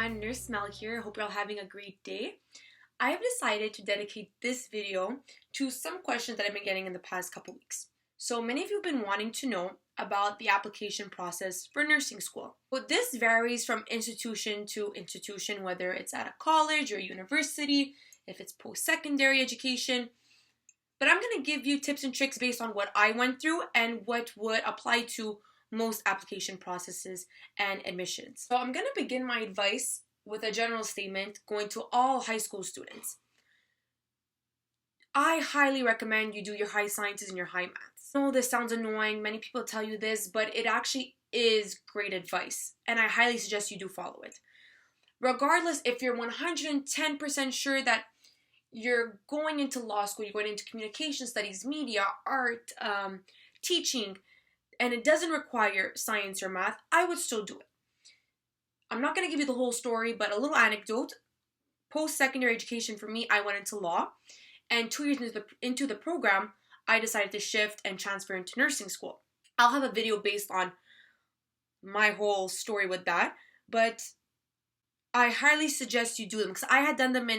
everyone, Nurse Mel here. Hope you're all having a great day. I have decided to dedicate this video to some questions that I've been getting in the past couple weeks. So many of you have been wanting to know about the application process for nursing school. But this varies from institution to institution, whether it's at a college or university, if it's post-secondary education. But I'm going to give you tips and tricks based on what I went through and what would apply to most application processes and admissions. So I'm going to begin my advice with a general statement going to all high school students. I highly recommend you do your high sciences and your high maths. I know this sounds annoying, many people tell you this, but it actually is great advice, and I highly suggest you do follow it. Regardless if you're 110% sure that you're going into law school, you're going into communication studies, media, art, teaching, and it doesn't require science or math, I would still do it. I'm not going to give you the whole story, but a little anecdote. Post-secondary education for me, I went into law, and 2 years into the program, I decided to shift and transfer into nursing school. I'll have a video based on my whole story with that, but I highly suggest you do them because I had done them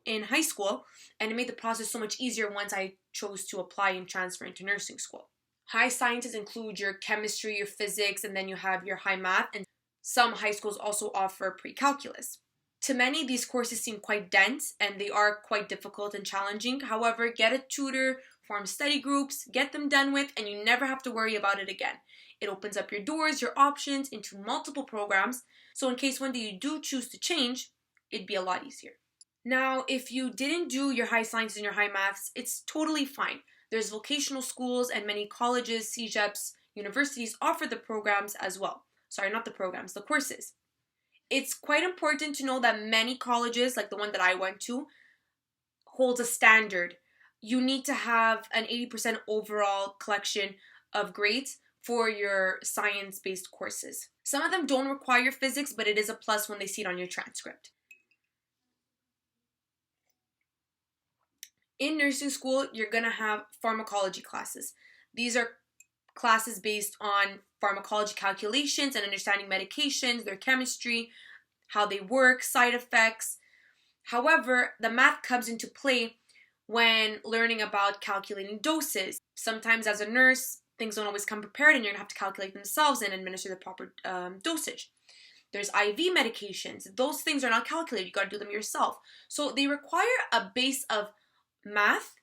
in high school, and it made the process so much easier once I chose to apply and transfer into nursing school. High sciences include your chemistry, your physics, and then you have your high math, and some high schools also offer pre-calculus. To many, these courses seem quite dense and they are quite difficult and challenging. However, get a tutor, form study groups, get them done with, and you never have to worry about it again. It opens up your doors, your options into multiple programs, so in case one day you do choose to change, it'd be a lot easier. Now, if you didn't do your high sciences and your high maths, it's totally fine. There's vocational schools and many colleges, CEGEPs, universities offer the programs as well. Sorry, not the programs, the courses. It's quite important to know that many colleges, like the one that I went to, holds a standard. You need to have an 80% overall collection of grades for your science-based courses. Some of them don't require physics, but it is a plus when they see it on your transcript. In nursing school, you're going to have pharmacology classes. These are classes based on pharmacology calculations and understanding medications, their chemistry, how they work, side effects. However, the math comes into play when learning about calculating doses. Sometimes as a nurse, things don't always come prepared and you're going to have to calculate themselves and administer the proper dosage. There's IV medications. Those things are not calculated. You got to do them yourself. So they require a base of math,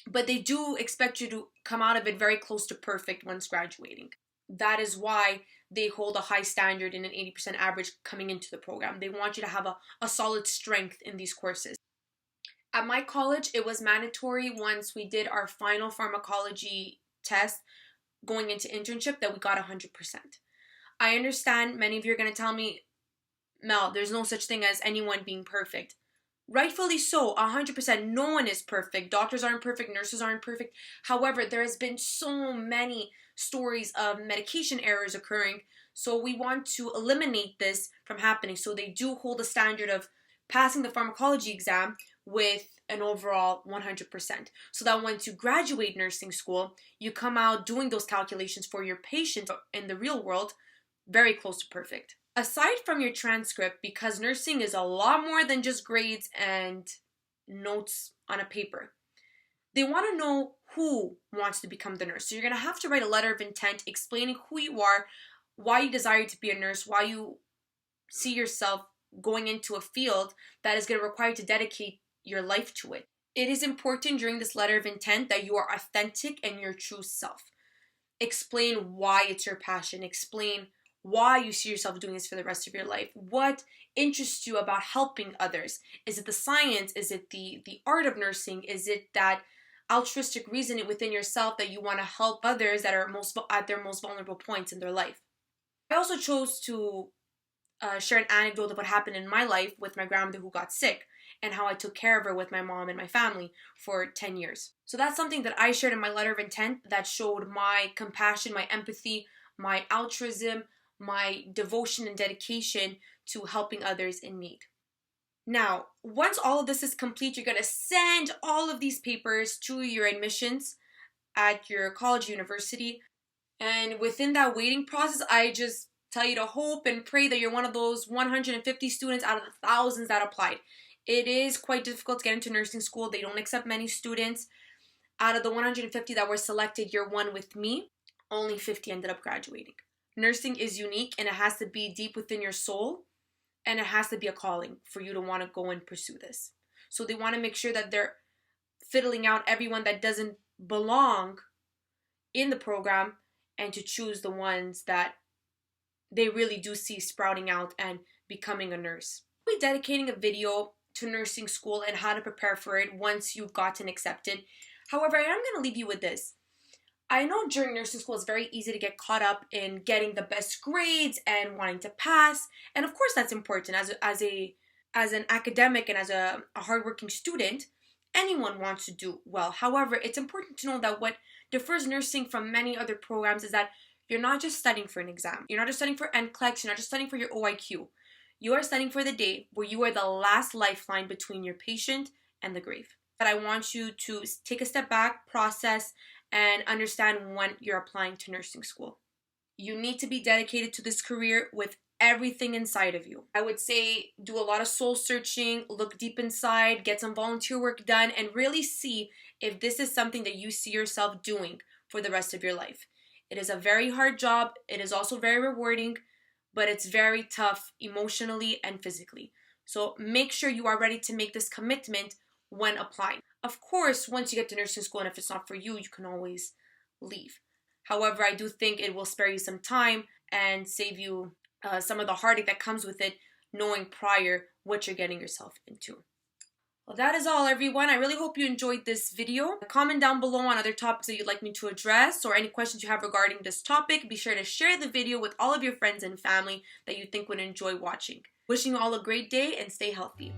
but they do expect you to come out of it very close to perfect once graduating. That is why they hold a high standard and an 80% average coming into the program. They want you to have a solid strength in these courses. At my college, it was mandatory once we did our final pharmacology test going into internship that we got 100%. I understand many of you are going to tell me, Mel, there's no such thing as anyone being perfect. Rightfully so, 100%. No one is perfect. Doctors aren't perfect. Nurses aren't perfect. However, there has been so many stories of medication errors occurring. So we want to eliminate this from happening. So they do hold a standard of passing the pharmacology exam with an overall 100%. So that once you graduate nursing school, you come out doing those calculations for your patient in the real world very close to perfect. Aside from your transcript, because nursing is a lot more than just grades and notes on a paper, they want to know who wants to become the nurse. So you're going to have to write a letter of intent explaining who you are, why you desire to be a nurse, why you see yourself going into a field that is going to require you to dedicate your life to it. It is important during this letter of intent that you are authentic and your true self. Explain why it's your passion. Explain why you see yourself doing this for the rest of your life. What interests you about helping others? Is it the science? Is it the art of nursing? Is it that altruistic reason within yourself that you want to help others that are at their most vulnerable points in their life? I also chose to share an anecdote of what happened in my life with my grandmother who got sick and how I took care of her with my mom and my family for 10 years. So that's something that I shared in my letter of intent that showed my compassion, my empathy, my altruism, my devotion and dedication to helping others in need. Now, once all of this is complete, you're going to send all of these papers to your admissions at your college, university. And within that waiting process, I just tell you to hope and pray that you're one of those 150 students out of the thousands that applied. It is quite difficult to get into nursing school. They don't accept many students. Out of the 150 that were selected year one with me, only 50 ended up graduating. Nursing is unique, and it has to be deep within your soul, and it has to be a calling for you to want to go and pursue this. So they want to make sure that they're fiddling out everyone that doesn't belong in the program and to choose the ones that they really do see sprouting out and becoming a nurse. I'll be dedicating a video to nursing school and how to prepare for it once you've gotten accepted. However, I am going to leave you with this. I know during nursing school it's very easy to get caught up in getting the best grades and wanting to pass. And of course that's important as an academic and as a hardworking student. Anyone wants to do well. However, it's important to know that what differs nursing from many other programs is that you're not just studying for an exam. You're not just studying for NCLEX. You're not just studying for your OIQ. You are studying for the day where you are the last lifeline between your patient and the grave. But I want you to take a step back, process, and understand when you're applying to nursing school. You need to be dedicated to this career with everything inside of you. I would say do a lot of soul searching, look deep inside, get some volunteer work done, and really see if this is something that you see yourself doing for the rest of your life. It is a very hard job. It is also very rewarding, but it's very tough emotionally and physically. So make sure you are ready to make this commitment when applying. Of course, once you get to nursing school, and if it's not for you, you can always leave. However, I do think it will spare you some time and save you some of the heartache that comes with it, knowing prior what you're getting yourself into. Well, that is all, everyone. I really hope you enjoyed this video. Comment down below on other topics that you'd like me to address or any questions you have regarding this topic. Be sure to share the video with all of your friends and family that you think would enjoy watching. Wishing you all a great day and stay healthy.